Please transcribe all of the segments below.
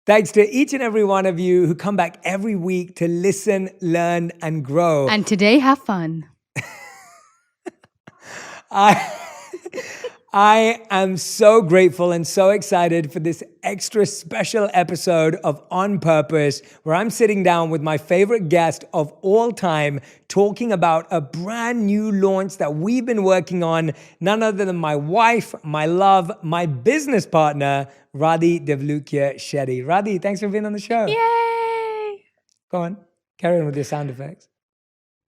Thanks to each and every one of you who come back every week to listen, learn, and grow. And today, have fun. I am so grateful and so excited for this extra special episode of On Purpose, where I'm sitting down with my favorite guest of all time, talking about a brand new launch that we've been working on, none other than my wife, my love, my business partner, Radhi Shetty. Radhi, thanks for being on the show. Yay! Go on, carry on with your sound effects.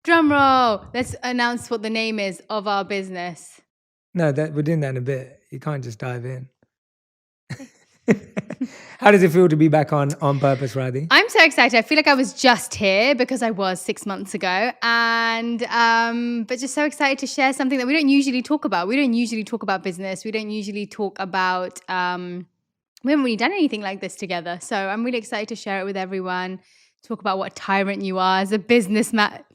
Drum roll. Let's announce what the name is of our business. No, we're doing that in a bit. You can't just dive in. How does it feel to be back on Purpose, Radhi? I'm so excited. I feel like I was just here because I was 6 months ago, and but just so excited to share something that we don't usually talk about. We don't usually talk about business. We don't usually talk about. We haven't really done anything like this together, so I'm really excited to share it with everyone. Talk about what a tyrant you are as a businessman.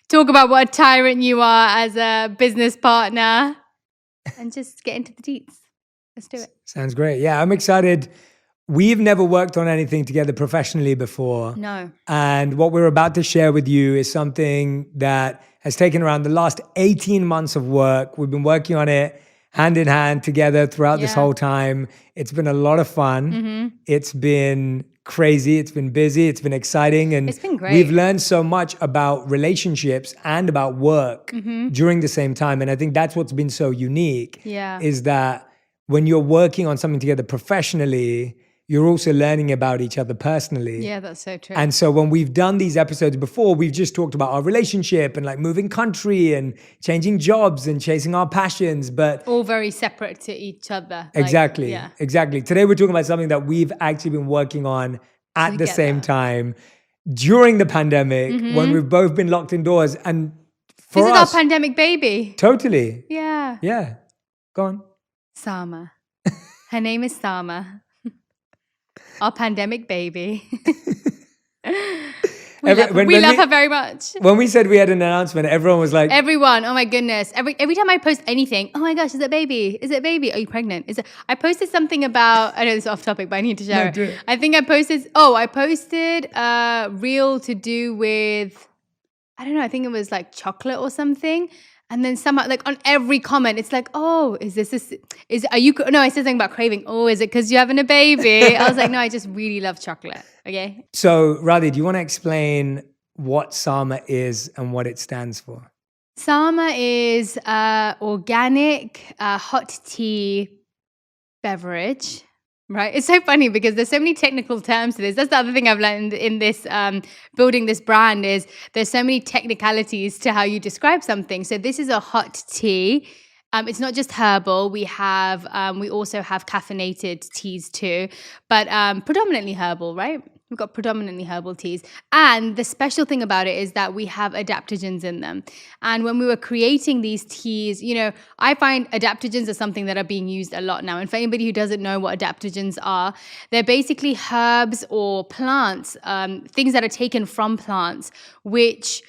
Talk about what a tyrant you are as a business partner, and just get into the deets. Let's do it. Sounds great. Yeah, I'm excited. We've never worked on anything together professionally before. No. And what we're about to share with you is something that has taken around the last 18 months of work. We've been working on it hand in hand together throughout this whole time. It's been a lot of fun. Mm-hmm. It's been crazy. It's been busy. It's been exciting. And it's been great. We've learned so much about relationships and about work during the same time. And I think that's what's been so unique is that when you're working on something together professionally, you're also learning about each other personally. Yeah, that's so true. And so when we've done these episodes before, we've just talked about our relationship and like moving country and changing jobs and chasing our passions, but all very separate to each other. Exactly. Today we're talking about something that we've actually been working on at the same time during the pandemic when we've both been locked indoors. And for this us, is our pandemic baby. Totally. Yeah. Yeah. Go on. Sama. Her name is Sama. Our pandemic baby. We love her very much. When we said we had an announcement, everyone was like... Everyone, oh my goodness. Every time I post anything, oh my gosh, is it baby? Is it baby? Are you pregnant? I posted something about, I know this is off topic, but I need to share it. I think I posted a reel to do with, I don't know, I think it was like chocolate or something. And then somehow, like on every comment, it's like, oh, I said something about craving. Oh, is it because you're having a baby? I was like, no, I just really love chocolate. Okay. So, Radhi, do you want to explain what Sama is and what it stands for? Sama is organic hot tea beverage. Right. It's so funny because there's so many technical terms to this. That's the other thing I've learned in this building this brand is there's so many technicalities to how you describe something. So this is a hot tea. It's not just herbal. We also have caffeinated teas too, but predominantly herbal, right? We've got predominantly herbal teas. And the special thing about it is that we have adaptogens in them. And when we were creating these teas, I find adaptogens are something that are being used a lot now. And for anybody who doesn't know what adaptogens are, they're basically herbs or plants, things that are taken from plants, which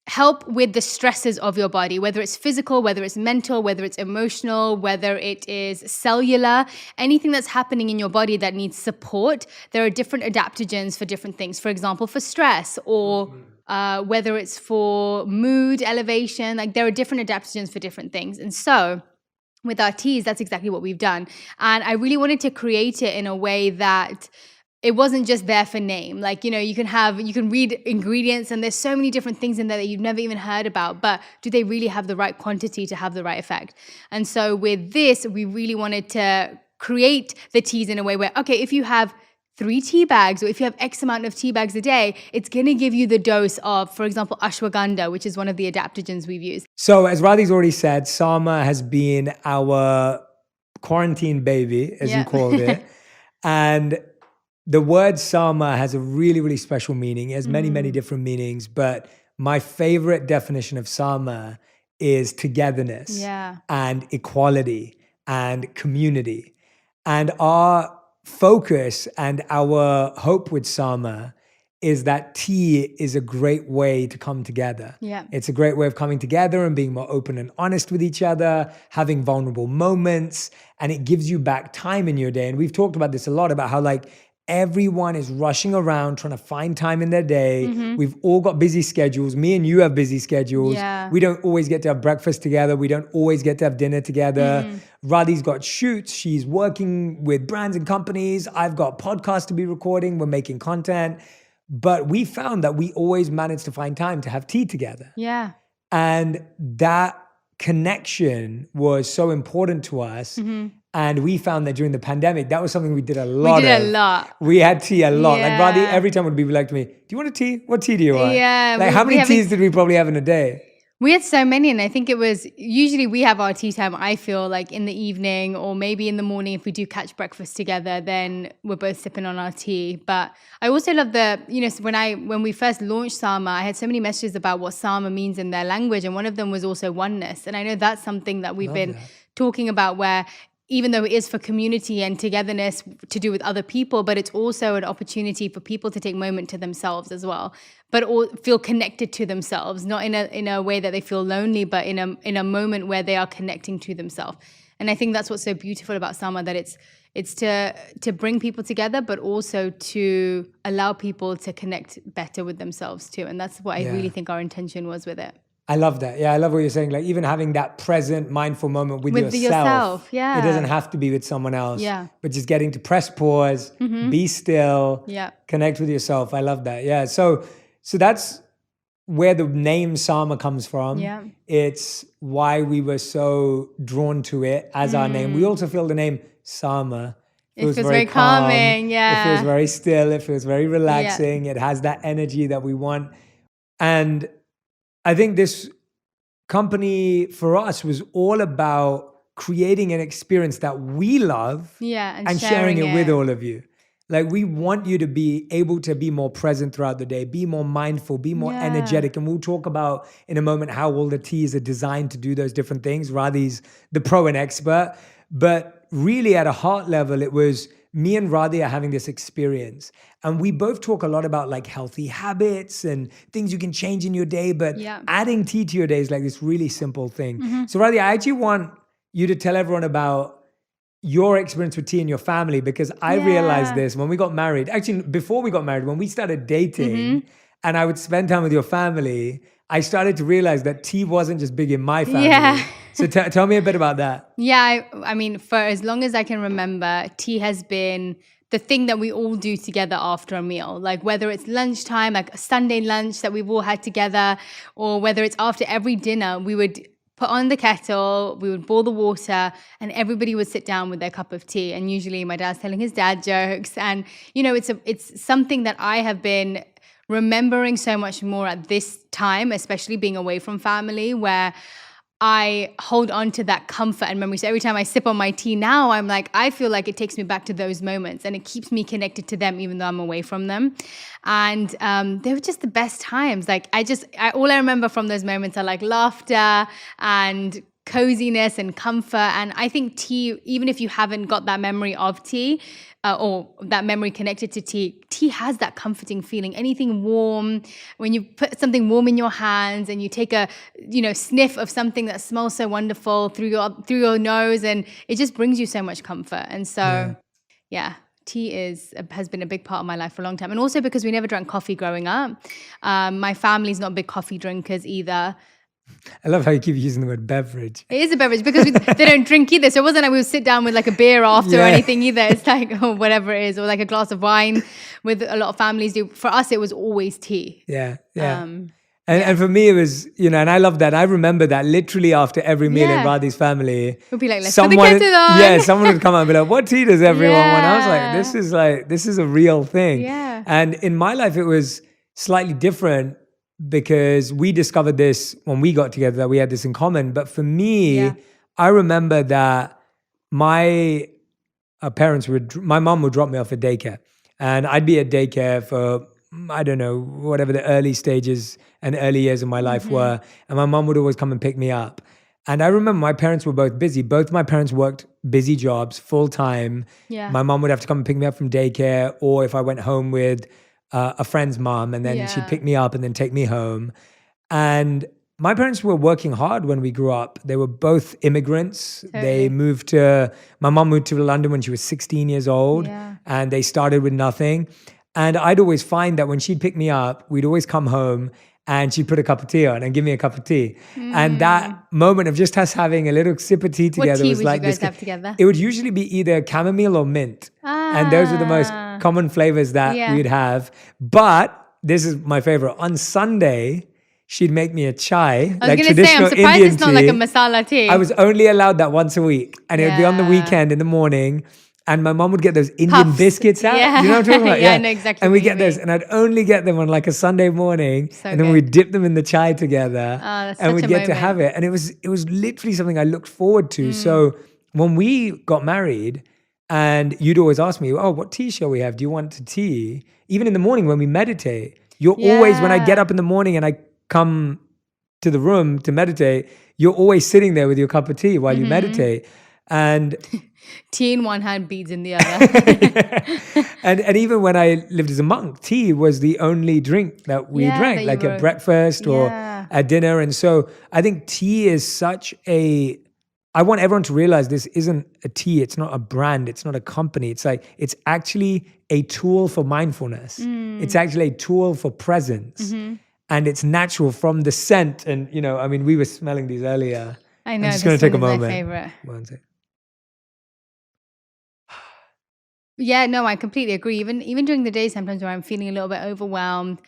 help with the stresses of your body, whether it's physical, whether it's mental, whether it's emotional, whether it is cellular, anything that's happening in your body that needs support. There are different adaptogens for different things. For example, for stress or whether it's for mood elevation, like there are different adaptogens for different things. And so with our teas, that's exactly what we've done. And I really wanted to create it in a way that it wasn't just there for name. Like, you can read ingredients and there's so many different things in there that you've never even heard about, but do they really have the right quantity to have the right effect? And so with this, we really wanted to create the teas in a way where, okay, if you have 3 tea bags or if you have X amount of tea bags a day, it's going to give you the dose of, for example, ashwagandha, which is one of the adaptogens we've used. So as Radhi's already said, Sama has been our quarantine baby, as you called it. And the word Sama has a really, really special meaning. It has many, many different meanings, but my favorite definition of Sama is togetherness and equality and community. And our focus and our hope with Sama is that tea is a great way to come together. Yeah. It's a great way of coming together and being more open and honest with each other, having vulnerable moments, and it gives you back time in your day. And we've talked about this a lot, about how like everyone is rushing around trying to find time in their day. We've all got busy schedules. Me and you have busy schedules. Yeah. We don't always get to have breakfast together. We don't always get to have dinner together. Radhi's got shoots. She's working with brands and companies. I've got podcasts to be recording. We're making content. But we found that we always managed to find time to have tea together. Yeah. And that connection was so important to us. And we found that during the pandemic, that was something we did a lot. We had tea a lot. Yeah. Like Radhi, every time would be like to me, do you want a tea? What tea do you want? Yeah. Like how many teas did we probably have in a day? We had so many, and I think it was usually we have our tea time, I feel like in the evening or maybe in the morning. If we do catch breakfast together, then we're both sipping on our tea. But I also love when we first launched Sama, I had so many messages about what Sama means in their language, and one of them was also oneness. And I know that's something that we've been talking about, where even though it is for community and togetherness to do with other people, but it's also an opportunity for people to take a moment to themselves as well, but all feel connected to themselves, not in a way that they feel lonely, but in a moment where they are connecting to themselves. And I think that's what's so beautiful about Sama, that it's to bring people together, but also to allow people to connect better with themselves too. And that's what I really think our intention was with it. I love that. Yeah, I love what you're saying. Like even having that present, mindful moment with yourself. Yeah. It doesn't have to be with someone else. Yeah. But just getting to press pause, be still, connect with yourself. I love that. Yeah. So that's where the name Sama comes from. Yeah. It's why we were so drawn to it as our name. We also feel the name Sama. It feels very calming. Yeah. It feels very still. It feels very relaxing. It has that energy that we want. And I think this company for us was all about creating an experience that we love and sharing it with all of you. Like we want you to be able to be more present throughout the day, be more mindful, be more energetic. And we'll talk about in a moment how all the teas are designed to do those different things. Radhi's the pro and expert. But really at a heart level, it was me and Radhi are having this experience. And we both talk a lot about like healthy habits and things you can change in your day, but adding tea to your day is like this really simple thing. So Radhi, I actually want you to tell everyone about your experience with tea in your family, because I realized this when we got married. Actually, before we got married, when we started dating and I would spend time with your family, I started to realize that tea wasn't just big in my family. Yeah. So tell me a bit about that. Yeah, I mean, for as long as I can remember, tea has been the thing that we all do together after a meal. Like whether it's lunchtime, like a Sunday lunch that we've all had together, or whether it's after every dinner, we would put on the kettle, we would boil the water, and everybody would sit down with their cup of tea. And usually my dad's telling his dad jokes. And, you know, it's something that I have been remembering so much more at this time, especially being away from family, where I hold on to that comfort and memory. So every time I sip on my tea now, I'm like, I feel like it takes me back to those moments and it keeps me connected to them, even though I'm away from them. And they were just the best times. Like all I remember from those moments are like laughter and coziness and comfort. And I think tea, even if you haven't got that memory of tea, or that memory connected to tea has that comforting feeling. Anything warm, when you put something warm in your hands and you take a sniff of something that smells so wonderful through your nose, and it just brings you so much comfort. And so tea has been a big part of my life for a long time. And also because we never drank coffee growing up. My family's not big coffee drinkers either. I love how you keep using the word beverage. It is a beverage because they don't drink either. So it wasn't like we would sit down with like a beer after or anything either. It's like, whatever it is, or like a glass of wine with a lot of families do. For us, it was always tea. Yeah. And for me, it was, and I love that. I remember that literally after every meal in Radhi's family. We'd be like, let's put the kettle on. Yeah, someone would come out and be like, what tea does everyone want? I was like, this is a real thing. Yeah. And in my life, it was slightly different, because we discovered this when we got together, that we had this in common. But for me, I remember that my mom would drop me off at daycare, and I'd be at daycare for, I don't know, whatever the early stages and early years of my life were. And my mom would always come and pick me up. And I remember my parents were both busy. Both my parents worked busy jobs full time. Yeah. My mom would have to come and pick me up from daycare, or if I went home with a friend's mom, and then she'd Yeah. pick me up and then take me home. And my parents were working hard when we grew up. They were both immigrants. They Totally. my mom moved to London when she was 16 years old, Yeah. and they started with nothing. And I'd always find that when she'd pick me up, we'd always come home and she'd put a cup of tea on and give me a cup of tea. And that moment of just us having a little sip of tea together What tea was would like you guys this. have together? It would usually be either chamomile or mint. And those were the most common flavors that Yeah. we'd have. But this is my favorite. On Sunday, she'd make me a chai, I was like gonna say, traditional I'm surprised Indian it's not like a tea. masala tea. I was only allowed that once a week, and it would be on the Yeah. weekend in the morning. And my mom would get those Indian Puffs. biscuits out. Yeah. You know what I'm talking about? Yeah, I know exactly And what we you get those, mean. and I'd only get them on like a Sunday morning, So and then good. we'd dip them in the chai together, that's and such we'd a get to moment. have it. And it was literally something I looked forward to. So when we got married, and you'd always ask me, "Oh, what tea shall we have? Do you want tea?" Even in the morning when we meditate, you're always, when I get Yeah. up in the morning and I come to the room to meditate, you're always sitting there with your cup of tea while you meditate. And Tea in one hand, beads in the other. and even when I lived as a monk, tea was the only drink that we Yeah, drank, that you like were- at breakfast or Yeah. at dinner. And so I think tea is such I want everyone to realize this isn't a tea. It's not a brand. It's not a company. It's like, it's actually a tool for mindfulness. It's actually a tool for presence. And it's natural from the scent. And, I mean, we were smelling these earlier. I know. I'm just this going to take a one is moment. my favorite. One sec. Yeah, no, I completely agree. Even during the day, sometimes where I'm feeling a little bit overwhelmed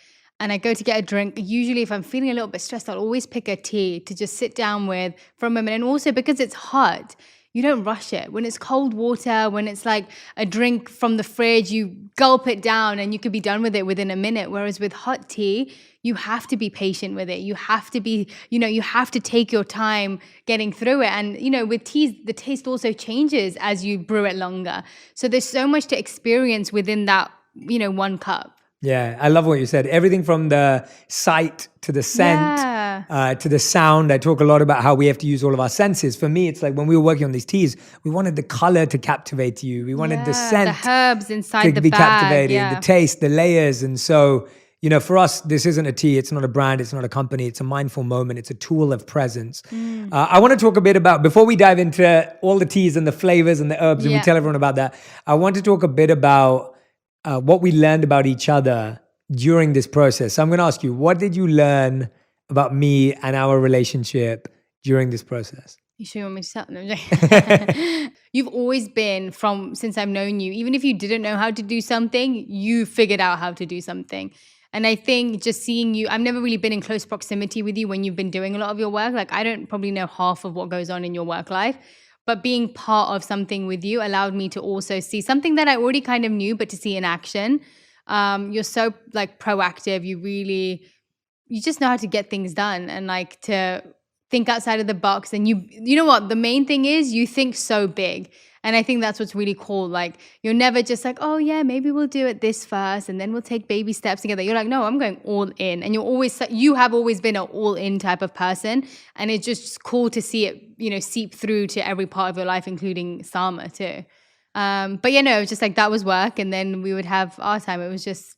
and I go to get a drink, usually if I'm feeling a little bit stressed, I'll always pick a tea to just sit down with for a moment. And also because it's hot, you don't rush it. When it's cold water, when it's like a drink from the fridge, you gulp it down and you could be done with it within a minute. Whereas with hot tea, you have to be patient with it. You have to be, you have to take your time getting through it. And, with teas, the taste also changes as you brew it longer. So there's so much to experience within that, one cup. Yeah, I love what you said. Everything from the sight to the scent to the sound. I talk a lot about how we have to use all of our senses. For me, it's like when we were working on these teas, we wanted the color to captivate you. We wanted the scent the herbs inside to the be bag. captivating, Yeah. the taste, the layers. And so, for us, this isn't a tea. It's not a brand. It's not a company. It's a mindful moment. It's a tool of presence. I want to talk a bit about, before we dive into all the teas and the flavors and the herbs, and we Yeah. tell everyone about that, I want to talk a bit about what we learned about each other during this process. So I'm going to ask you, what did you learn about me and our relationship during this process? You sure you want me to start? No, I'm joking. You've always been, since I've known you, even if you didn't know how to do something, you figured out how to do something. And I think just seeing you, I've never really been in close proximity with you when you've been doing a lot of your work. Like I don't probably know half of what goes on in your work life, but being part of something with you allowed me to also see something that I already kind of knew, but to see in action. You're so like proactive. You just know how to get things done and like to think outside of the box. And you know what? The main thing is you think so big. And I think that's what's really cool. Like you're never just like, oh yeah, maybe we'll do it this first and then we'll take baby steps together. You're like, no, I'm going all in. And you have always been an all in type of person. And it's just cool to see it, seep through to every part of your life, including Sama too. But it was just like that was work. And then we would have our time. It was just,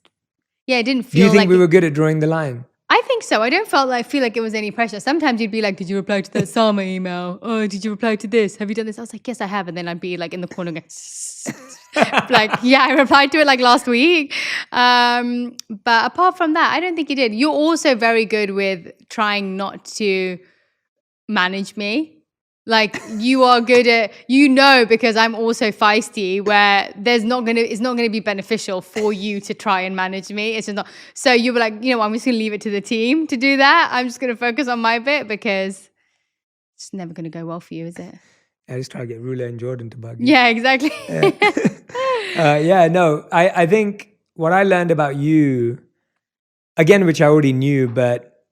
it didn't feel Do you think like we were good at drawing the line? I think so. I don't feel like it was any pressure. Sometimes you'd be like, did you reply to that Sama email? Oh, did you reply to this? Have you done this? I was like, yes, I have. And then I'd be like in the corner going, like, yeah, I replied to it like last week. But apart from that, I don't think you did. You're also very good with trying not to manage me. Like you are good at, because I'm also feisty where it's not going to be beneficial for you to try and manage me. It's just not. So you were like, I'm just going to leave it to the team to do that. I'm just going to focus on my bit because it's never going to go well for you, is it? I just try to get Rula and Jordan to bug you. Yeah, exactly. I think what I learned about you, again, which I already knew,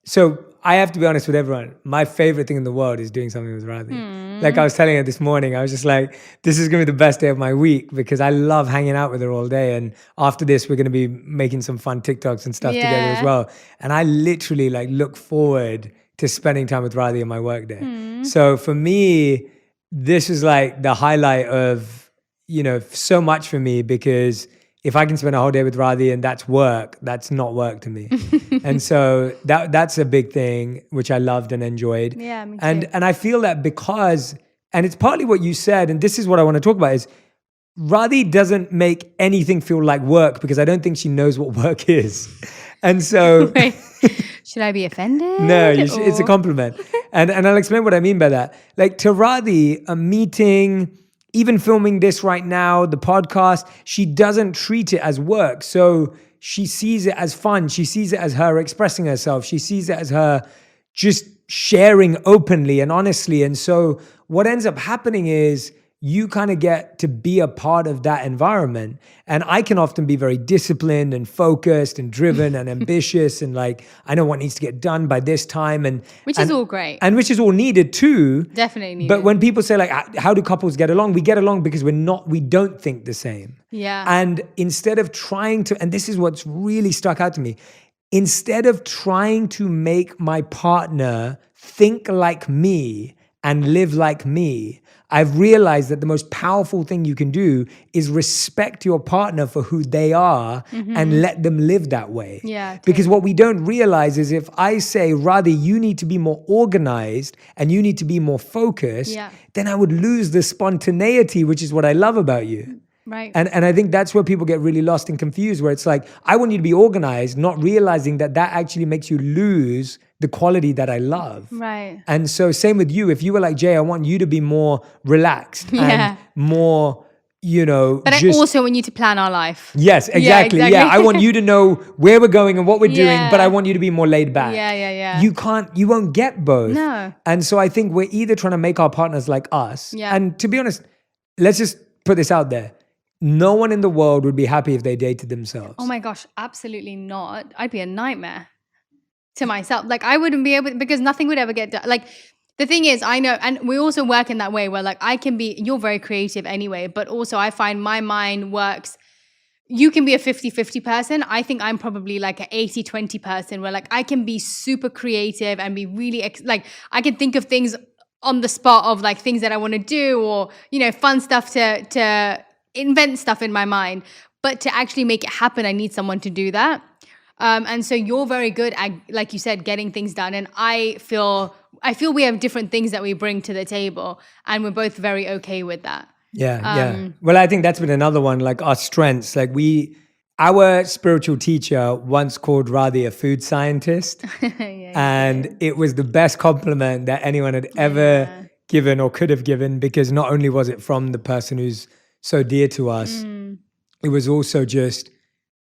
so I have to be honest with everyone. My favorite thing in the world is doing something with Radhi. Like I was telling her this morning, I was just like, this is going to be the best day of my week because I love hanging out with her all day. And after this, we're going to be making some fun TikToks and stuff together as well. And I literally look forward to spending time with Radhi in my work day. So for me, this is like the highlight of, so much for me because if I can spend a whole day with Radhi and that's work, that's not work to me. And so that's a big thing, which I loved and enjoyed. Yeah, me too. And I feel that because, and it's partly what you said, and this is what I want to talk about, is Radhi doesn't make anything feel like work because I don't think she knows what work is. And so... Wait, should I be offended? No, it's a compliment. And I'll explain what I mean by that. Like to Radhi, a meeting, even filming this right now, the podcast, she doesn't treat it as work. So she sees it as fun. She sees it as her expressing herself. She sees it as her just sharing openly and honestly. And so what ends up happening is you kind of get to be a part of that environment. And I can often be very disciplined and focused and driven and ambitious and like, I know what needs to get done by this time. Which is all great. And which is all needed too. Definitely needed. But when people say like, how do couples get along? We get along because we don't think the same. Yeah. And instead of trying to, and this is what's really stuck out to me, instead of trying to make my partner think like me and live like me, I've realized that the most powerful thing you can do is respect your partner for who they are and let them live that way. Yeah. Because what we don't realize is if I say, Radhi, you need to be more organized and you need to be more focused, then I would lose the spontaneity, which is what I love about you. Right. And I think that's where people get really lost and confused, where it's like, I want you to be organized, not realizing that actually makes you lose the quality that I love. Right. And so same with you. If you were like, Jay, I want you to be more relaxed and more, But I also want you to plan our life. Yes, exactly. Yeah, I want you to know where we're going and what we're doing, but I want you to be more laid back. Yeah. You won't get both. No. And so I think we're either trying to make our partners like us. Yeah. And to be honest, let's just put this out there. No one in the world would be happy if they dated themselves. Oh my gosh, absolutely not. I'd be a nightmare to myself. Like I wouldn't be able, because nothing would ever get done. Like the thing is, I know, and we also work in that way where like you're very creative anyway, but also I find my mind works. You can be a 50-50 person. I think I'm probably like an 80-20 person where like I can be super creative and be really, like I can think of things on the spot of like things that I want to do or, fun stuff to invent stuff in my mind, but to actually make it happen, I need someone to do that. And so you're very good at, like you said, getting things done. And I feel we have different things that we bring to the table, and we're both very okay with that. Yeah. Well, I think that's been another one, like our strengths. Like our spiritual teacher once called Radhi a food scientist. And it was the best compliment that anyone had ever given or could have given, because not only was it from the person who's so dear to us, it was also just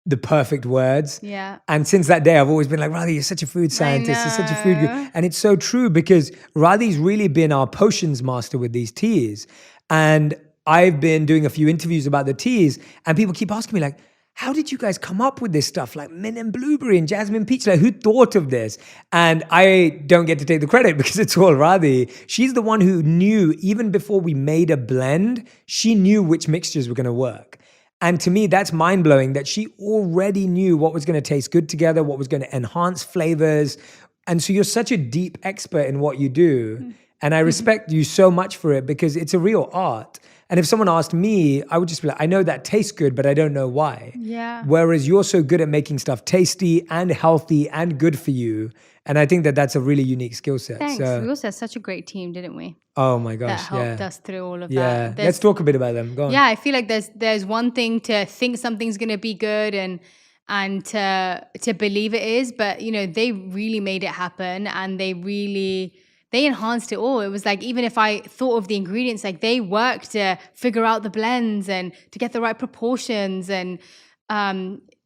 the perfect words. Yeah. And since that day, I've always been like, Radhi, you're such a food scientist. You're such a food guru. And it's so true because Radhi's really been our potions master with these teas. And I've been doing a few interviews about the teas, and people keep asking me like, how did you guys come up with this stuff like mint and blueberry and jasmine peach? Like, who thought of this? And I don't get to take the credit because it's all Radhi. She's the one who knew, even before we made a blend, she knew which mixtures were going to work. And to me, that's mind-blowing that she already knew what was going to taste good together, what was going to enhance flavors. And so you're such a deep expert in what you do. And I respect you so much for it because it's a real art. And if someone asked me, I would just be like, I know that tastes good, but I don't know why. Yeah. Whereas you're so good at making stuff tasty and healthy and good for you. And I think that that's a really unique skill set. Thanks. So, we also had such a great team, didn't we? oh my gosh, That helped us through all of yeah. that. Let's talk a bit about them. Go on. Yeah, I feel like there's one thing to think something's going to be good and to believe it is, but they really made it happen, and they enhanced it all. It was like, even if I thought of the ingredients, like they worked to figure out the blends and to get the right proportions. And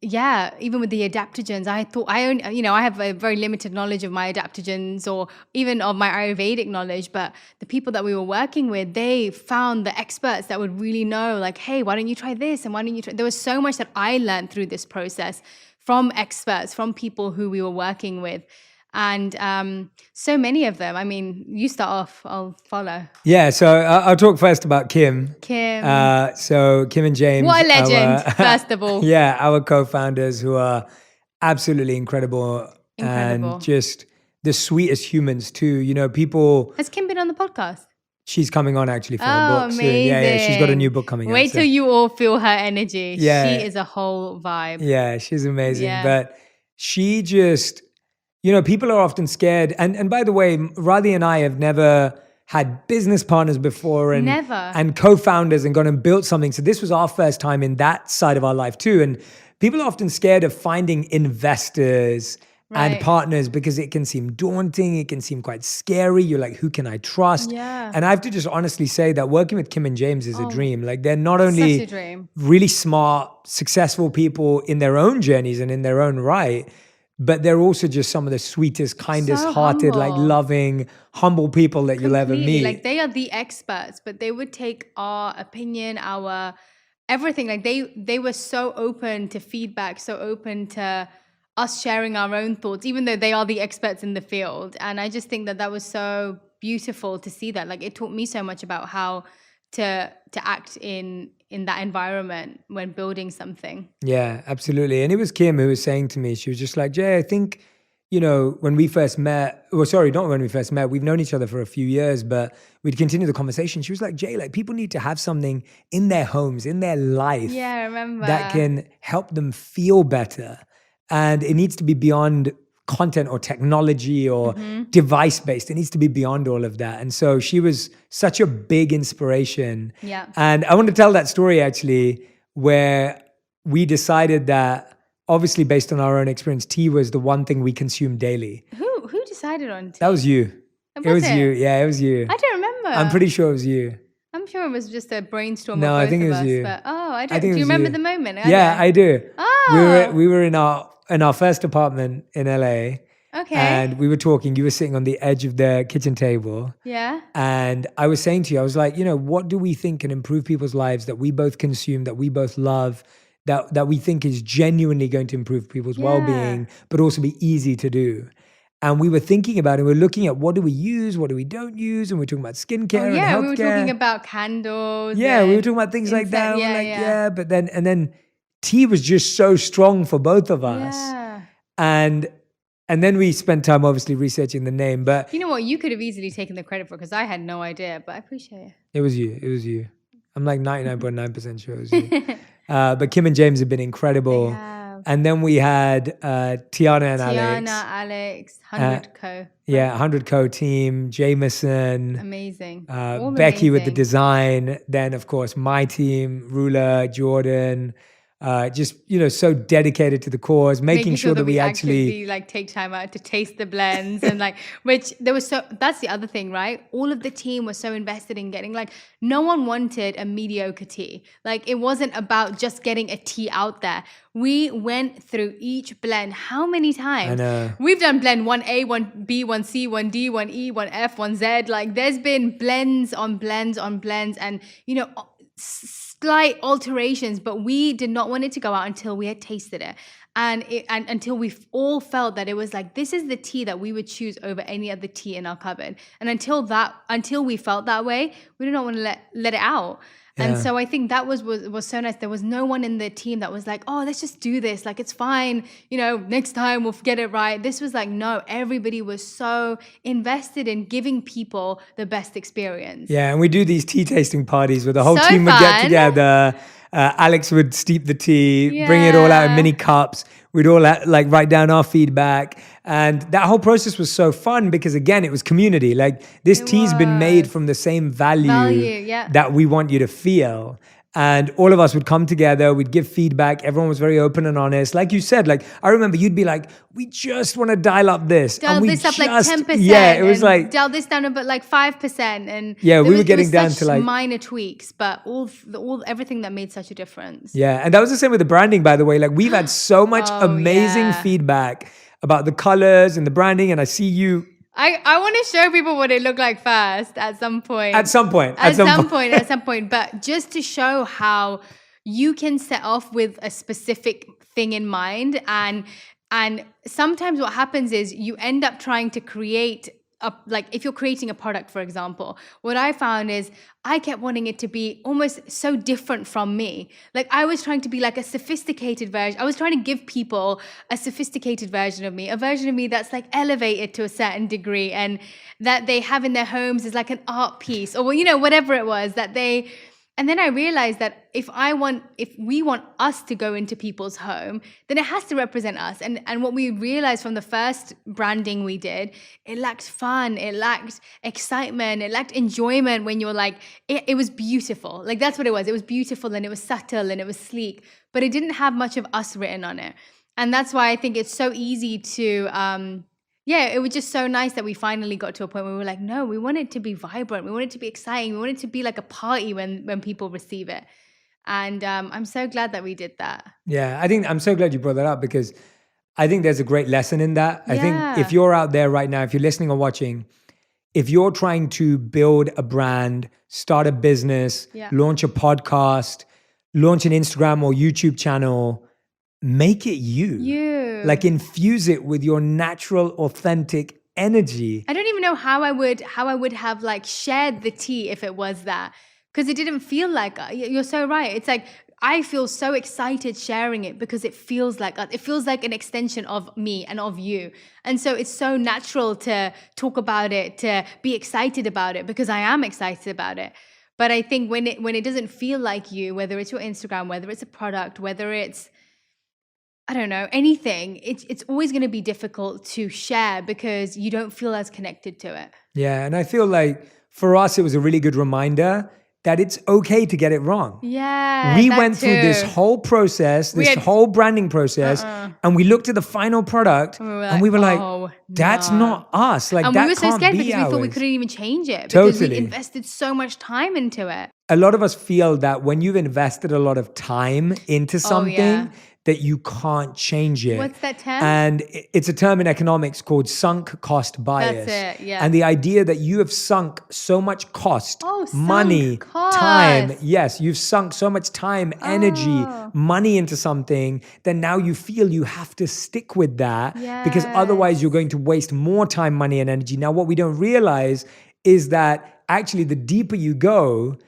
even with the adaptogens, I have a very limited knowledge of my adaptogens or even of my Ayurvedic knowledge, but the people that we were working with, they found the experts that would really know, like, hey, why don't you try this? And why don't you try? There was so much that I learned through this process from experts, from people who we were working with. And so many of them. I mean, you start off, I'll follow. Yeah, so I'll talk first about Kim. So Kim and James. What a legend, first of all. Yeah, our co-founders who are absolutely incredible. And just the sweetest humans too. People... Has Kim been on the podcast? She's coming on actually for her Oh, book soon. Yeah, she's got a new book coming out. Wait till you all feel her energy. Yeah. She is a whole vibe. Yeah, she's amazing. Yeah. But she just, people are often scared. And by the way, Radhi and I have never had business partners before and co-founders and gone and built something. So this was our first time in that side of our life too. And people are often scared of finding investors and partners because it can seem daunting. It can seem quite scary. You're like, who can I trust? Yeah. And I have to just honestly say that working with Kim and James is a dream. Like they're not only really smart, successful people in their own journeys and in their own right, but they're also just some of the sweetest, kindest hearted, like loving, humble people that you'll ever meet. Like they are the experts, but they would take our opinion, our everything. Like they were so open to feedback, so open to us sharing our own thoughts, even though they are the experts in the field. And I just think that was so beautiful to see that. Like it taught me so much about how to act in that environment when building something. Yeah, absolutely. And it was Kim who was saying to me, she was just like, Jay, I think, when we first met, not when we first met, we've known each other for a few years, but we'd continue the conversation. She was like, Jay, like people need to have something in their homes, in their life. Yeah, I remember. That can help them feel better. And it needs to be beyond content or technology or device-based. It needs to be beyond all of that. And so she was such a big inspiration. Yeah. And I want to tell that story actually, where we decided that obviously based on our own experience, tea was the one thing we consumed daily. Who decided on tea? That was you. It was you. Yeah, it was you. I don't remember. I'm pretty sure it was you. I'm sure it was just a brainstorm no, of both I think of it was us. You. But I don't. Do you remember the moment? I do. Oh. We were in our first apartment in LA. Okay. And we were talking, you were sitting on the edge of the kitchen table. Yeah. And I was saying to you, I was like, what do we think can improve people's lives that we both consume, that we both love, that we think is genuinely going to improve people's well-being, but also be easy to do. And we were thinking about it. We're looking at what do we use, what do we don't use, and we're talking about skincare and healthcare. We were talking about candles. Yeah, we were talking about things like that. But then tea was just so strong for both of us. Yeah. And then we spent time obviously researching the name. But you know what? You could have easily taken the credit for, because I had no idea, but I appreciate it. It was you. I'm like 99.9% sure it was you. But Kim and James have been incredible. And then we had Tiana and Alex, 100 Co. Yeah, 100 Co team, Jameson. Amazing. Becky with the design. Then, of course, my team, Rula, Jordan. Just so dedicated to the cause, making sure that we actually like take time out to taste the blends and that's the other thing, right? All of the team was so invested in getting, like, no one wanted a mediocre tea. Like, it wasn't about just getting a tea out there. We went through each blend how many times? I know. We've done blend 1A, 1B, 1C, 1D, 1E, 1F, 1Z. Like, there's been blends on blends on blends, and slight alterations, but we did not want it to go out until we had tasted it, and until we all felt that it was like, this is the tea that we would choose over any other tea in our cupboard. And until we felt that way, we did not want to let it out. And so I think that was so nice. There was no one in the team that was like, oh, let's just do this. Like, it's fine. Next time we'll get it right. This was like, no, everybody was so invested in giving people the best experience. Yeah, and we do these tea tasting parties where the whole team would get together. Alex would steep the tea, bring it all out in mini cups. We'd all write down our feedback. And that whole process was so fun because, again, it was community. Like, this tea's been made from the same value that we want you to feel. And all of us would come together, we'd give feedback. Everyone was very open and honest. Like you said, like, I remember you'd be like, we just want to dial up this. Dial this up like 10%. Yeah, it was like. Dial this down about like 5%. And yeah, we were getting down to like minor tweaks, but everything that made such a difference. Yeah, and that was the same with the branding, by the way. Like, we've had so much amazing feedback about the colors and the branding, and I see you. I want to show people what it looked like first at some point. At some point. But just to show how you can set off with a specific thing in mind. And sometimes what happens is you end up trying to create like if you're creating a product, for example, what I found is I kept wanting it to be almost so different from me. Like I was trying to be like a sophisticated version. I was trying to give people a sophisticated version of me, a version of me that's like elevated to a certain degree and that they have in their homes as like an art piece or, you know, whatever it was that they... And then I realized that if we want us to go into people's home, then it has to represent us. And what we realized from the first branding we did, it lacked fun, it lacked excitement, it lacked enjoyment when you're like, it was beautiful. Like that's what it was. It was beautiful and it was subtle and it was sleek, but it didn't have much of us written on it. And that's why I think it's so easy to... it was just so nice that we finally got to a point where we were like, no, we want it to be vibrant. We want it to be exciting. We want it to be like a party when people receive it. And I'm so glad that we did that. Yeah, I'm so glad you brought that up because I think there's a great lesson in that. I think if you're out there right now, if you're listening or watching, if you're trying to build a brand, start a business, launch a podcast, launch an Instagram or YouTube channel, make it you. Like infuse it with your natural, authentic energy. I don't even know how I would have like shared the tea if it was that, because it didn't feel like... You're so right. It's like I feel so excited sharing it because it feels like an extension of me and of you, and so it's so natural to talk about it, to be excited about it because I am excited about it. But I think when it doesn't feel like you, whether it's your Instagram, whether it's a product, whether it's, I don't know, anything, it's always going to be difficult to share because you don't feel as connected to it. Yeah, and I feel like for us, it was a really good reminder that it's okay to get it wrong. Yeah, we went through this whole process, whole branding process, and we looked at the final product and we were like, that's not us. Like, and that we were so scared because we thought we couldn't even change it because we invested so much time into it. A lot of us feel that when you've invested a lot of time into something, that you can't change it. What's that term? And it's a term in economics called sunk cost bias. That's it, yeah. And the idea that you have sunk so much cost, money, time. Yes, you've sunk so much time, energy, money into something that now you feel you have to stick with that because otherwise you're going to waste more time, money, and energy. Now, what we don't realize is that actually the deeper you go,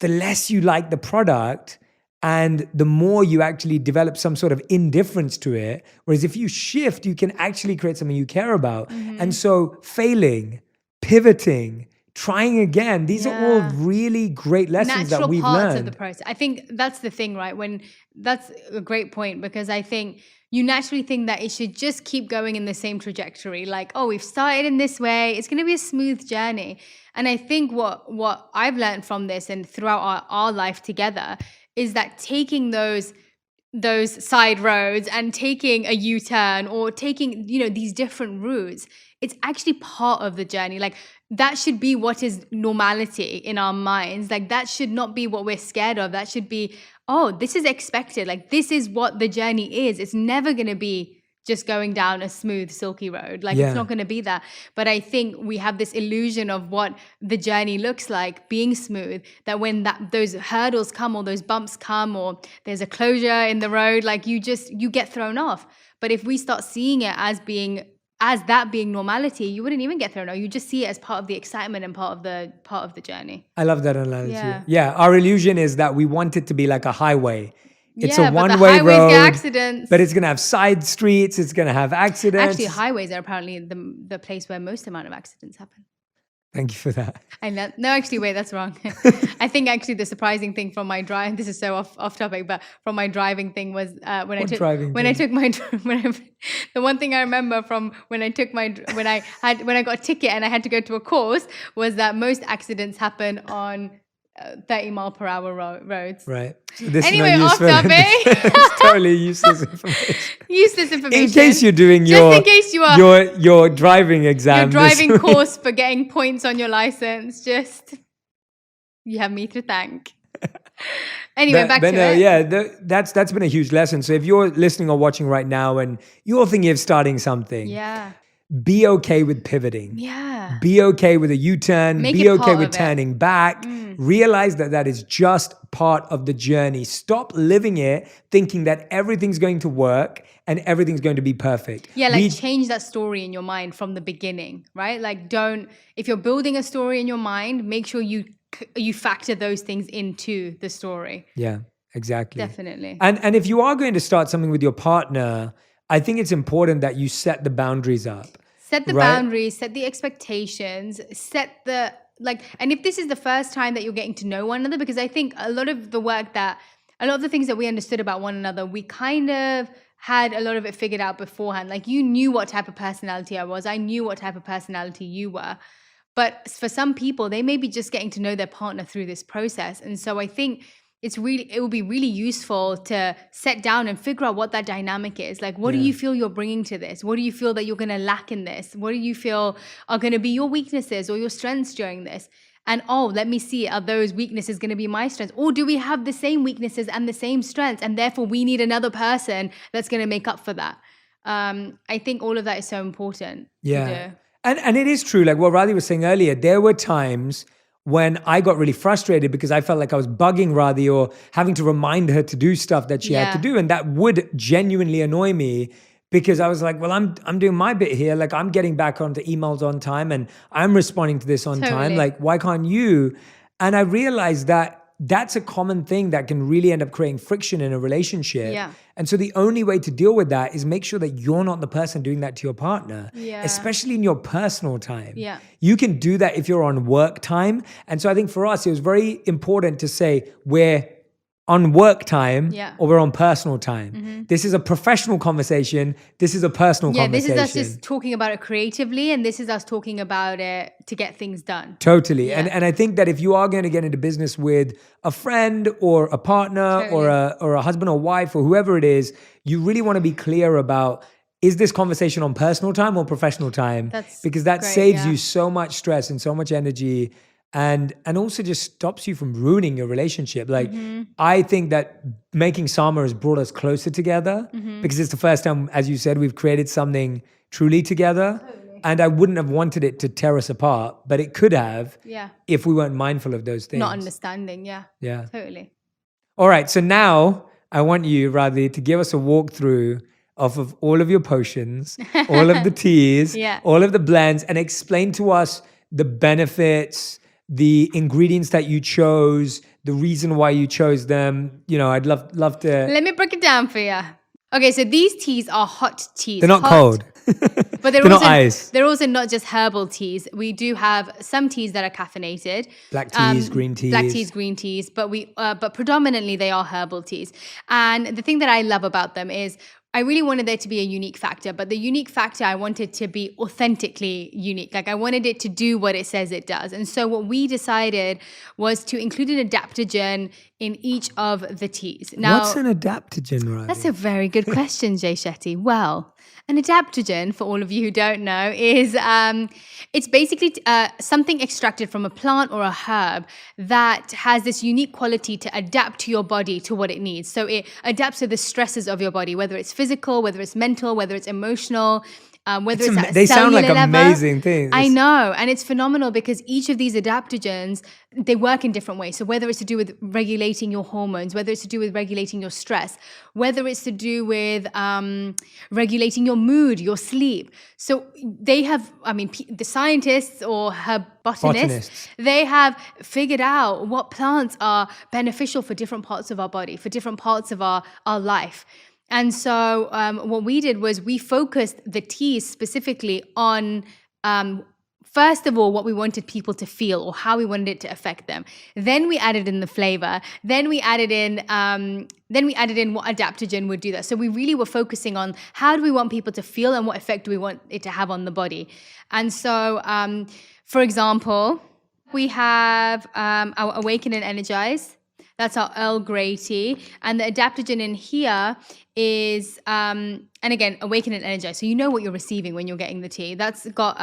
the less you like the product, and the more you actually develop some sort of indifference to it. Whereas if you shift, you can actually create something you care about. And so failing, pivoting, trying again, these are all really great lessons that we've learned. Natural parts of the process. I think that's the thing, right? That's a great point, because I think you naturally think that it should just keep going in the same trajectory. Like, oh, we've started in this way, it's going to be a smooth journey. And I think what I've learned from this and throughout our life together is that taking those side roads and taking a U-turn or taking, these different routes, it's actually part of the journey. Like, that should be what is normality in our minds. Like, that should not be what we're scared of. That should be, oh, this is expected. Like, this is what the journey is. It's never going to be just going down a smooth, silky road. Like, it's not going to be that. But I think we have this illusion of what the journey looks like being smooth, that when those hurdles come or those bumps come or there's a closure in the road, like you get thrown off. But if we start seeing it as that being normality, you wouldn't even get thrown off. You just see it as part of the excitement and part of the journey. I love that analogy. Yeah, our illusion is that we want it to be like a highway. It's a one-way road, highways get accidents. But it's going to have side streets. It's going to have accidents. Actually, highways are apparently the place where most amount of accidents happen. Thank you for that. No, actually, wait, that's wrong. I think actually the surprising thing from my drive, this is so off topic, but from my driving thing was the one thing I remember from when I got a ticket and I had to go to a course was that most accidents happen on 30 mile per hour roads. Right. So this anyway, off topic. It's totally useless information. Useless information. In case you're doing your driving exam. Your driving course for getting points on your license. You have me to thank. Anyway, back to it. Yeah, that's been a huge lesson. So if you're listening or watching right now and you're thinking of starting something, be okay with pivoting. Yeah. Be okay with a U-turn. Make Be it okay part with of it. turning back. Realize that that is just part of the journey. Stop living it thinking that everything's going to work and everything's going to be perfect. Yeah, like change that story in your mind from the beginning, right? Like if you're building a story in your mind, make sure you factor those things into the story. Yeah, exactly. Definitely. And if you are going to start something with your partner, I think it's important that you set the boundaries up. Set the boundaries, set the expectations, and if this is the first time that you're getting to know one another, because I think a lot of the things that we understood about one another, we kind of had a lot of it figured out beforehand. Like you knew what type of personality I was. I knew what type of personality you were. But for some people, they may be just getting to know their partner through this process. And so I think it will be really useful to sit down and figure out what that dynamic is. Like, what do you feel you're bringing to this? What do you feel that you're going to lack in this? What do you feel are going to be your weaknesses or your strengths during this? And let me see, are those weaknesses going to be my strengths? Or do we have the same weaknesses and the same strengths? And therefore we need another person that's going to make up for that. I think all of that is so important to do. And it is true, like what Radhi was saying earlier, there were times when I got really frustrated because I felt like I was bugging Radhi or having to remind her to do stuff that she had to do. And that would genuinely annoy me because I was like, well, I'm doing my bit here. Like I'm getting back onto emails on time and I'm responding to this on time. Like, why can't you? And I realized that that's a common thing that can really end up creating friction in a relationship. Yeah. And so the only way to deal with that is make sure that you're not the person doing that to your partner, especially in your personal time. Yeah. You can do that if you're on work time. And so I think for us, it was very important to say we're on work time or we're on personal time. This is a professional conversation. This is a personal conversation. This is us just talking about it creatively, and this is us talking about it to get things done. Totally. And I think that if you are going to get into business with a friend or a partner or a husband or wife or whoever it is, you really want to be clear about, is this conversation on personal time or professional time? Because that saves you so much stress and so much energy. And also just stops you from ruining your relationship. Like I think that making Sama has brought us closer together because it's the first time, as you said, we've created something truly together. And I wouldn't have wanted it to tear us apart, but it could have if we weren't mindful of those things. Not understanding, yeah. Totally. All right, so now I want you, Radhi, to give us a walkthrough of all of your potions, all of the teas, all of the blends, and explain to us the benefits, the ingredients that you chose, the reason why you chose them. You know, I'd love to. Let me break it down for you. Okay, so these teas are hot teas. They're not cold. But they're also not ice. They're also not just herbal teas. We do have some teas that are caffeinated. Black teas, green teas. But predominantly they are herbal teas. And the thing that I love about them is I really wanted there to be a unique factor, but the unique factor I wanted to be authentically unique. Like I wanted it to do what it says it does. And so what we decided was to include an adaptogen in each of the teas. Now, what's an adaptogen, Radhi? That's a very good question, Jay Shetty. Well, an adaptogen, for all of you who don't know, is it's basically something extracted from a plant or a herb that has this unique quality to adapt to your body to what it needs. So it adapts to the stresses of your body, whether it's physical, whether it's mental, whether it's emotional, whether it's at they sound like level. amazing things. I know, and it's phenomenal because each of these adaptogens, they work in different ways. So whether it's to do with regulating your hormones, whether it's to do with regulating your stress, whether it's to do with regulating your mood, your sleep. So they have, the scientists or botanists, they have figured out what plants are beneficial for different parts of our body, for different parts of our life. And so what we did was we focused the teas specifically on, first of all, what we wanted people to feel or how we wanted it to affect them. Then we added in the flavor. Then we added in what adaptogen would do that. So we really were focusing on how do we want people to feel and what effect do we want it to have on the body. And so, for example, we have our Awaken and Energize. That's our Earl Grey tea. And the adaptogen in here is, and again, awaken and energize. So you know what you're receiving when you're getting the tea. That's got,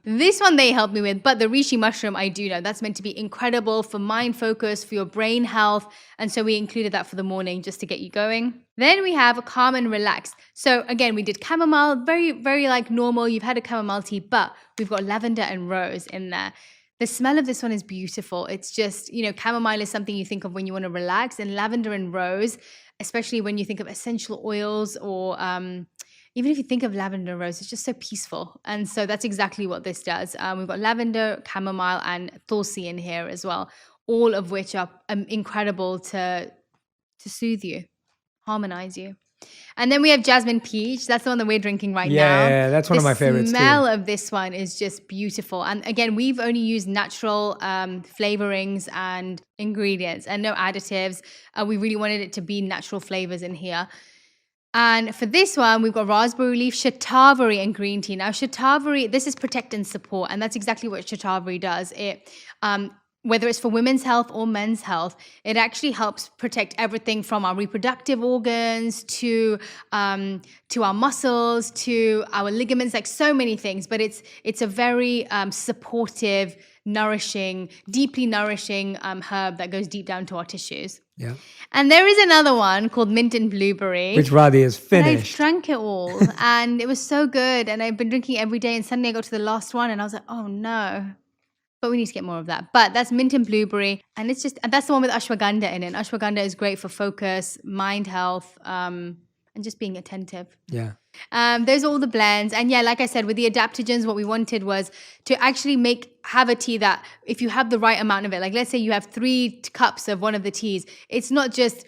this one they helped me with, but the reishi mushroom, I do know. That's meant to be incredible for mind focus, for your brain health. And so we included that for the morning just to get you going. Then we have a calm and relaxed. So again, we did chamomile, very, very like normal. You've had a chamomile tea, but we've got lavender and rose in there. The smell of this one is beautiful. It's just, chamomile is something you think of when you want to relax, and lavender and rose, especially when you think of essential oils or even if you think of lavender and rose, it's just so peaceful. And so that's exactly what this does. We've got lavender, chamomile, and tulsi in here as well, all of which are incredible to soothe you, harmonize you. And then we have jasmine peach. That's the one that we're drinking right now. Yeah, that's one of my favorites too. The smell of this one is just beautiful. And again, we've only used natural flavorings and ingredients and no additives. We really wanted it to be natural flavors in here. And for this one, we've got raspberry leaf, shatavari, and green tea. Now, shatavari, this is protect and support, and that's exactly what shatavari does. It whether it's for women's health or men's health, it actually helps protect everything from our reproductive organs to our muscles, to our ligaments, like so many things. But it's a very supportive, nourishing, deeply nourishing herb that goes deep down to our tissues. Yeah. And there is another one called mint and blueberry. Which Radhi has finished. I've drank it all and it was so good. And I've been drinking it every day. And suddenly I got to the last one and I was like, oh no. But we need to get more of that. But that's mint and blueberry. And that's the one with ashwagandha in it. Ashwagandha is great for focus, mind health, and just being attentive. Yeah. There's all the blends. And yeah, like I said, with the adaptogens, what we wanted was to actually have a tea that if you have the right amount of it, like let's say you have 3 cups of one of the teas, it's not just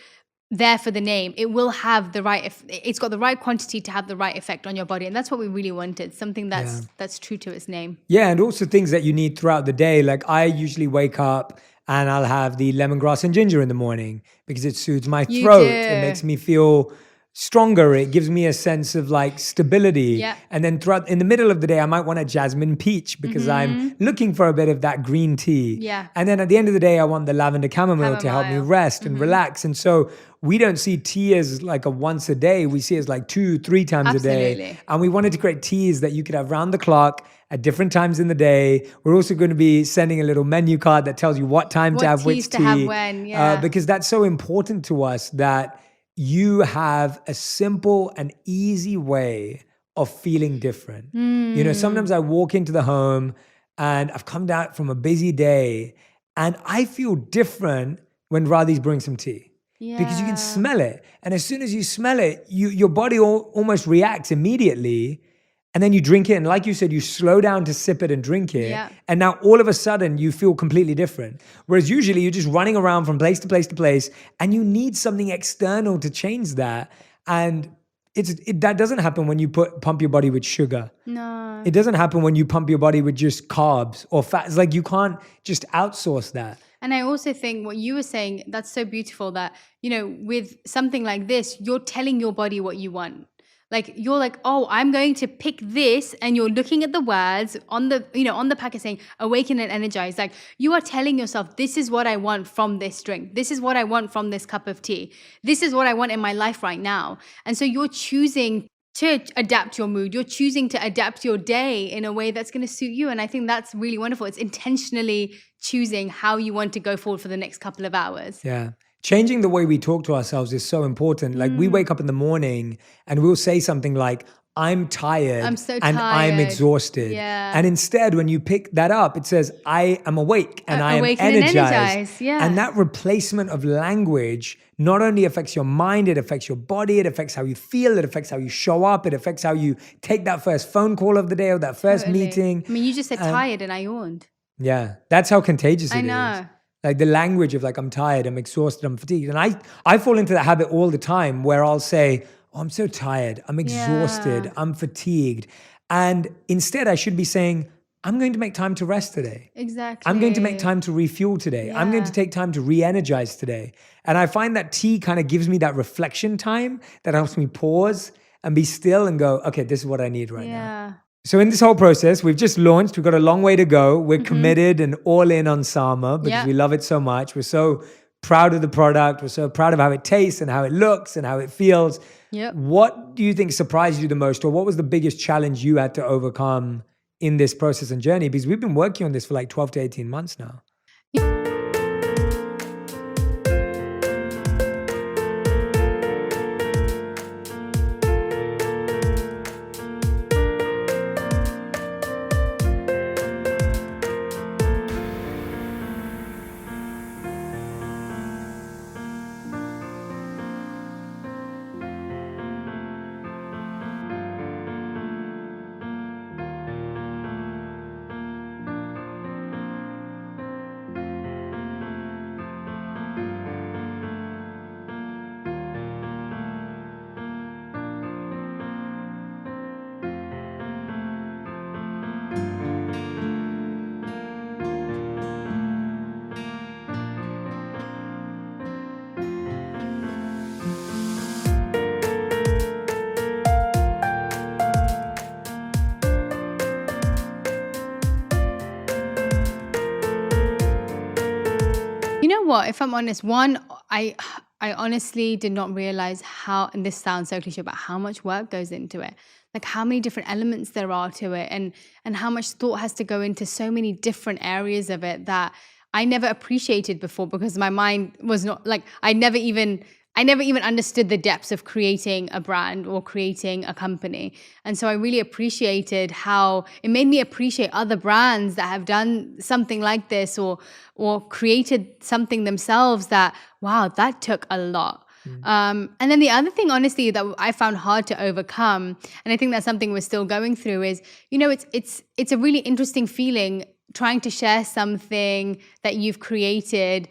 there for the name. It will have it's got the right quantity to have the right effect on your body. And that's what we really wanted, something that's true to its name. Yeah, and also things that you need throughout the day. Like I usually wake up and I'll have the lemongrass and ginger in the morning because it soothes my throat. It makes me feel stronger. It gives me a sense of like stability. Yeah. And then in the middle of the day, I might want a jasmine peach because I'm looking for a bit of that green tea. Yeah. And then at the end of the day, I want the lavender chamomile to help me rest and relax. And so we don't see tea as like a once a day. We see it as like 2-3 times a day. And we wanted to create teas that you could have round the clock at different times in the day. We're also going to be sending a little menu card that tells you what time to have which tea. To have when, because that's so important to us that you have a simple and easy way of feeling different. Sometimes I walk into the home and I've come down from a busy day and I feel different when Radhi's brewing some tea. Yeah. Because you can smell it. And as soon as you smell it, your body almost reacts immediately. And then you drink it. And like you said, you slow down to sip it and drink it. Yeah. And now all of a sudden you feel completely different. Whereas usually you're just running around from place to place to place and you need something external to change that. And that doesn't happen when you pump your body with sugar. No. It doesn't happen when you pump your body with just carbs or fat. It's like you can't just outsource that. And I also think what you were saying, that's so beautiful that, with something like this, you're telling your body what you want. Like you're like, oh, I'm going to pick this, and you're looking at the words on the packet saying awaken and energize. Like you are telling yourself, this is what I want from this drink. This is what I want from this cup of tea. This is what I want in my life right now. And so you're choosing to adapt your mood. You're choosing to adapt your day in a way that's going to suit you. And I think that's really wonderful. It's intentionally choosing how you want to go forward for the next couple of hours. Yeah. Changing the way we talk to ourselves is so important. Like we wake up in the morning and we'll say something like, I'm tired. I'm so and tired. I'm exhausted. Yeah. And instead, when you pick that up, it says, I am awake and I am energized. Yeah. And that replacement of language not only affects your mind, it affects your body, it affects how you feel, it affects how you show up, it affects how you take that first phone call of the day or that first meeting. I mean, you just said tired and I yawned. Yeah, that's how contagious it is. I know. Like the language of like, I'm tired, I'm exhausted, I'm fatigued. And I fall into that habit all the time where I'll say, oh, I'm so tired, I'm exhausted, I'm fatigued. And instead I should be saying, I'm going to make time to rest today. Exactly. I'm going to make time to refuel today. I'm going to take time to re-energize today. And I find that tea kind of gives me that reflection time that helps me pause and be still and go, okay, this is what I need right now. So in this whole process, we've just launched. We've got a long way to go. We're committed and all in on Sama because we love it so much. We're so proud of the product. We're so proud of how it tastes and how it looks and how it feels. Yep. What do you think surprised you the most, or what was the biggest challenge you had to overcome in this process and journey? Because we've been working on this for like 12 to 18 months now. You know what? If I'm honest, I honestly did not realize how, and this sounds so cliche, but how much work goes into it. Like how many different elements there are to it, and how much thought has to go into so many different areas of it that I never appreciated before, because my mind was not like, I never even understood the depths of creating a brand or creating a company. And so I really appreciated how it made me appreciate other brands that have done something like this or created something themselves that, wow, that took a lot. And then the other thing, honestly, that I found hard to overcome, and I think that's something we're still going through, is, you know, it's a really interesting feeling trying to share something that you've created,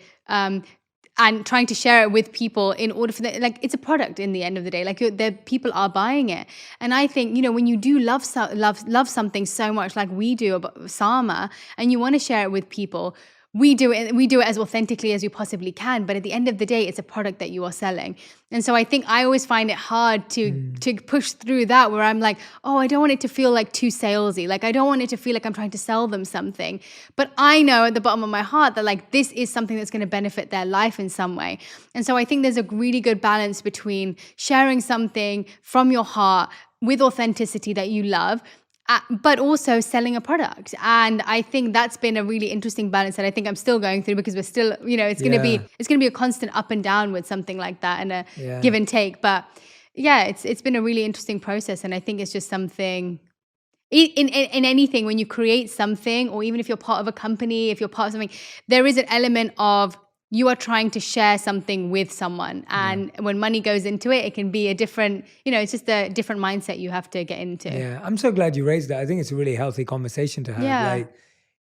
and trying to share it with people in order for like, it's a product in the end of the day. Like people are buying it. And I think, you know, when you do love something so much, like we do about Sama, and you want to share it with people, we do it as authentically as you possibly can. But at the end of the day, it's a product that you are selling. And so I think I always find it hard to push through that, where I'm like, oh, I don't want it to feel like too salesy. Like, I don't want it to feel like I'm trying to sell them something. But I know at the bottom of my heart that like, this is something that's going to benefit their life in some way. And so I think there's a really good balance between sharing something from your heart with authenticity that you love, but also selling a product. And I think that's been a really interesting balance that I think I'm still going through, because we're still, you know, it's going to be a constant up and down with something like that, and a give and take. But yeah, it's been a really interesting process. And I think it's just something in anything, when you create something, or even if you're part of a company, if you're part of something, there is an element of you are trying to share something with someone. And when money goes into it, it can be a different, you know, it's just a different mindset you have to get into. Yeah, I'm so glad you raised that. I think it's a really healthy conversation to have. Yeah. Like,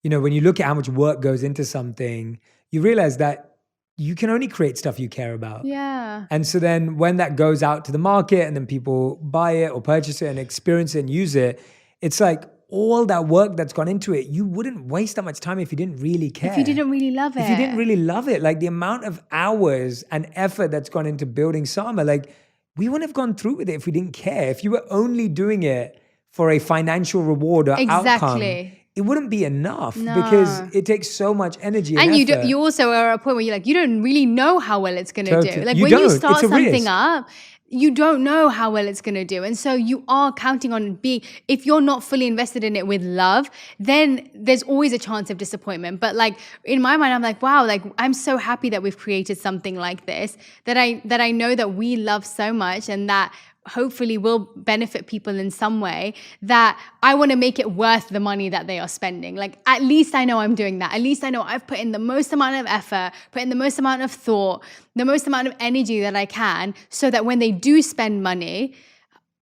you know, when you look at how much work goes into something, you realize that you can only create stuff you care about. Yeah. And so then when that goes out to the market and then people buy it or purchase it and experience it and use it, it's like, all that work that's gone into it, you wouldn't waste that much time if you didn't really care. If you didn't really love it. If you didn't really love it, like the amount of hours and effort that's gone into building Sama, like we wouldn't have gone through with it if we didn't care. If you were only doing it for a financial reward or outcome, it wouldn't be enough, because it takes so much energy and effort. You also are at a point where you're like, you don't really know how well it's going to do. Like when you start something up, you don't know how well it's going to do. And so you are counting on if you're not fully invested in it with love, then there's always a chance of disappointment. But like in my mind, I'm like, wow, like I'm so happy that we've created something like this, that I know that we love so much, and that hopefully will benefit people in some way, that I want to make it worth the money that they are spending. Like, at least I know I'm doing that. At least I know I've put in the most amount of effort, put in the most amount of thought, the most amount of energy that I can, so that when they do spend money,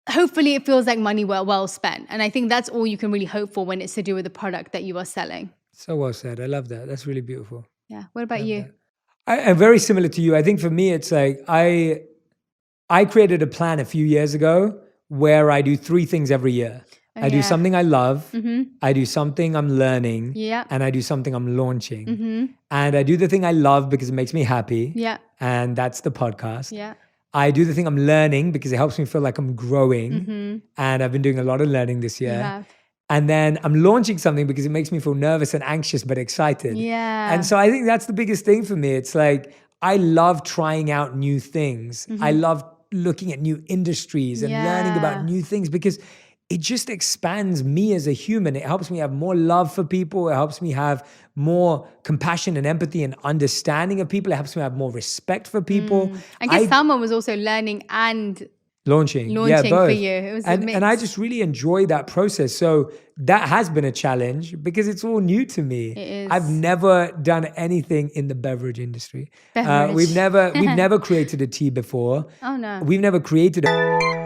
hopefully it feels like money well spent. And I think that's all you can really hope for when it's to do with the product that you are selling. So well said. I love that. That's really beautiful. Yeah. What about you? I'm very similar to you. I think for me, it's like I created a plan a few years ago where I do 3 things every year. I do something I love, I do something I'm learning, and I do something I'm launching. And I do the thing I love because it makes me happy, and that's the podcast. I do the thing I'm learning because it helps me feel like I'm growing, and I've been doing a lot of learning this year. And then I'm launching something because it makes me feel nervous and anxious but excited. And so I think that's the biggest thing for me. It's like, I love trying out new things. I Mm-hmm. love looking at new industries and learning about new things because it just expands me as a human. It helps me have more love for people. It helps me have more compassion and empathy and understanding of people. It helps me have more respect for people. I guess Salma was also learning and Launching, launching both. for you. It was a mix. And I just really enjoy that process. So that has been a challenge because it's all new to me. It is. I've never done anything in the beverage industry. Beverage. We've never created a tea before. Oh no. We've never created a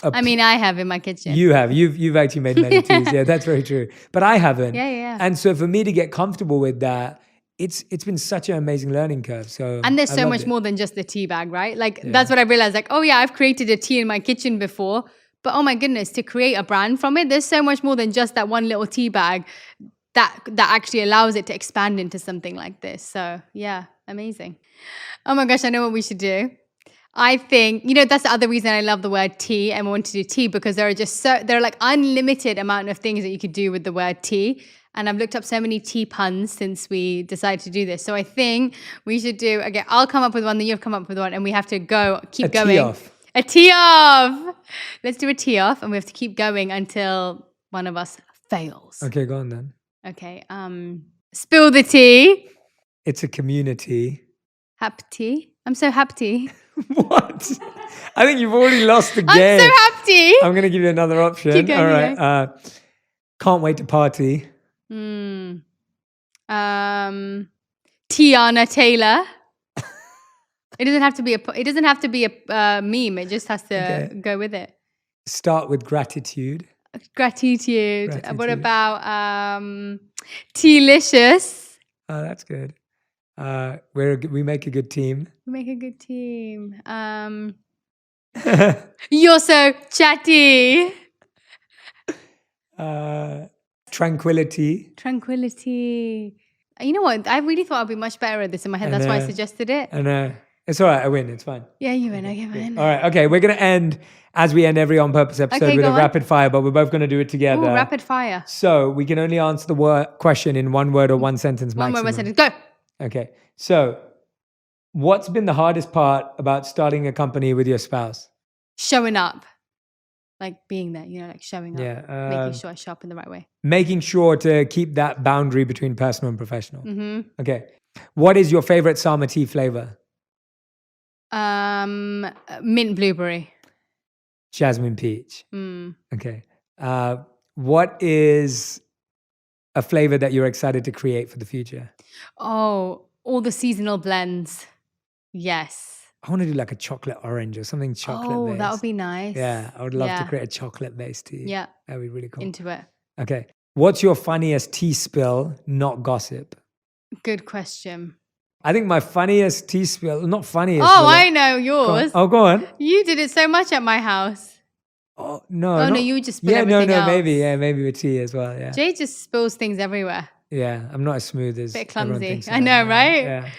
I mean, I have in my kitchen. You have. You've actually made many teas. Yeah, that's very true. But I haven't. Yeah. And so for me to get comfortable with that, it's been such an amazing learning curve. So And there's I so loved much it. more than just the tea bag, right? Like that's what I realized. Like, oh yeah, I've created a tea in my kitchen before, but oh my goodness, to create a brand from it, there's so much more than just that one little tea bag that actually allows it to expand into something like this. So yeah, amazing. Oh my gosh, I know what we should do. I think, that's the other reason I love the word tea and want to do tea, because there are like unlimited amount of things that you could do with the word tea. And I've looked up so many tea puns since we decided to do this. So I think we should do, okay, I'll come up with one, then you've come up with one, and we have to keep going. Tee off. A tee off. Let's do a tee off, and we have to keep going until one of us fails. Okay, go on then. Okay. Spill the tea. It's a community. Happy. I'm so happy. What? I think you've already lost the game. I'm so happy. I'm going to give you another option. Keep going, All keep right. Can't wait to party. Tiana Taylor. It doesn't have to be a meme. It just has to go with it. Start with gratitude. Gratitude. What about Tealicious? Oh, that's good. We make a good team. We make a good team. You're so chatty. Tranquility. Tranquility. You know what? I really thought I'd be much better at this in my head. That's why I suggested it. I know. It's all right. I win. It's fine. Yeah, you win. Okay, win. All right. Okay. We're going to end as we end every On Purpose episode with a rapid fire, but we're both going to do it together. Ooh, rapid fire. So we can only answer the question in one word or one sentence maximum. One word, one sentence. Go. Okay. So what's been the hardest part about starting a company with your spouse? Showing up. Like being there, like showing up. Yeah. Making sure I show up in the right way. Making sure to keep that boundary between personal and professional. Mm-hmm. Okay. What is your favorite Sama tea flavor? Mint blueberry. Jasmine peach. Okay. What is a flavor that you're excited to create for the future? Oh, all the seasonal blends. Yes. I want to do like a chocolate orange or something chocolate based. Oh, that would be nice. Yeah, I would love to create a chocolate based tea. Yeah. That'd be really cool. Into it. Okay. What's your funniest tea spill, not gossip? Good question. I think my funniest tea spill, not funniest. Oh, I know yours. Go on. You did it so much at my house. Oh, no. Oh, no, you just spill everything else. Maybe. Yeah, maybe with tea as well. Yeah. Jay just spills things everywhere. Yeah, I'm not as smooth as. Bit clumsy. I know, right? Yeah.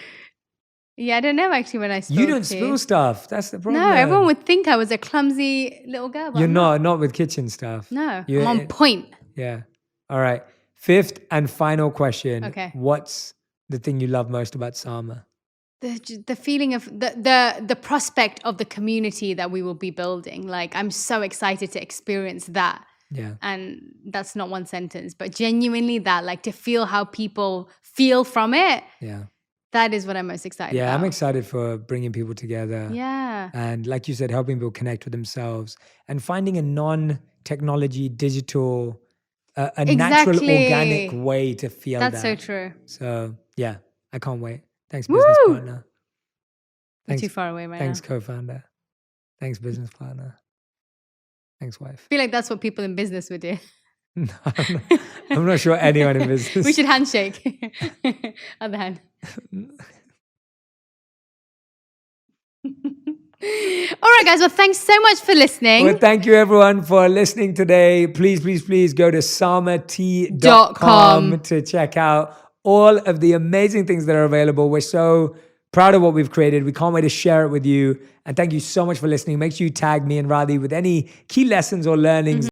Yeah, I don't know actually when I spill. You don't spill stuff. That's the problem. No, everyone would think I was a clumsy little girl. You're not with kitchen stuff. No, I'm on point. Yeah. All right. Fifth and final question. Okay. What's the thing you love most about Sama? the feeling of the prospect of the community that we will be building. Like, I'm so excited to experience that. Yeah. And that's not one sentence, but genuinely that, like, to feel how people feel from it. Yeah. That is what I'm most excited about. Yeah, I'm excited for bringing people together. Yeah. And like you said, helping people connect with themselves and finding a non-technology, digital, a natural, organic way to feel that. That's so true. So yeah, I can't wait. Thanks, business partner. You're too far away right Thanks, now. co-founder. Thanks, business partner. Thanks, wife. I feel like that's what people in business would do. No, I'm not sure anyone in business. We should handshake. Other hand. All right, guys. Well, thanks so much for listening. Well, thank you everyone for listening today. Please, please, please go to samat.com to check out all of the amazing things that are available. We're so proud of what we've created. We can't wait to share it with you. And thank you so much for listening. Make sure you tag me and Radhi with any key lessons or learnings